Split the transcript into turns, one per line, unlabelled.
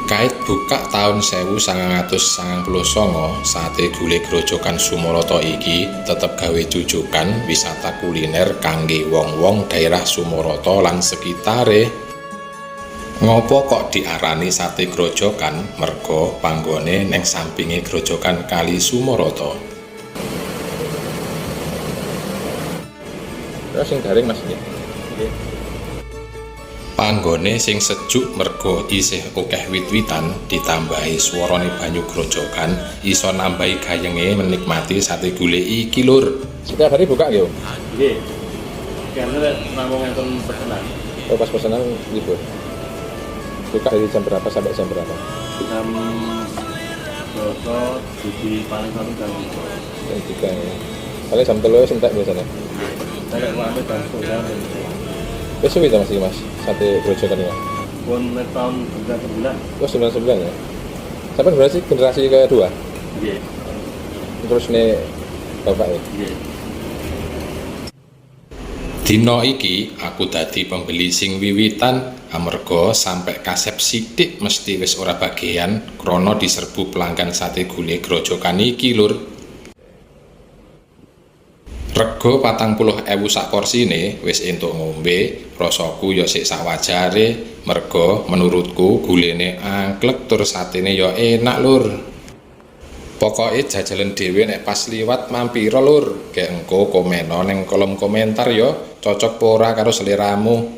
Kait buka taun 1999, sate gulai grojogan Sumoroto iki tetep gawe jujukan wisata kuliner kangge wong-wong daerah Sumoroto lan sekitare. Ngopo kok diarani sate grojogan? Merga panggone neng sampinge grojogan Kali Sumoroto. Terus sing garing Mas nggih. Panggone sing sejuk merga isih akeh wit-witan ditambahi swarane banyu grojogan iso nambahi gayenge menikmati sate gulai iki lur. Setiap hari buka nggih, Om?
Nggih. Karena namung enten pesanan.
Oh, pas pesanan libur. Buka dari jam berapa sampai jam berapa?
Jam 12 di paling satu jam 3.
Jam 3 ya. Paling jam 3 entek biasanya.
Saya lama jam 9.
Wis suwi ta Mas sate grojogan iki?
Pun tahun 99.
Oh, 99 ya. Sampai berarti generasi kedua.
Nggih.
Terus nih bapak ya.
Nggih.
Dino iki aku dadi pembeli sing wiwitan amarga sampe kasep sithik mesti wis ora bagian krana diserbu pelanggan sate gulai grojogan iki lur. Rego 40.000 sak porsine wis entuk ngombe, rasaku ya sik sawajare merga menurutku gulene angklek tur satene ya enak lur. Pokoke jajalen dhewe nek pas liwat mampira lur, gek engko komeno ning kolom komentar ya cocok apa ora karo seleramu.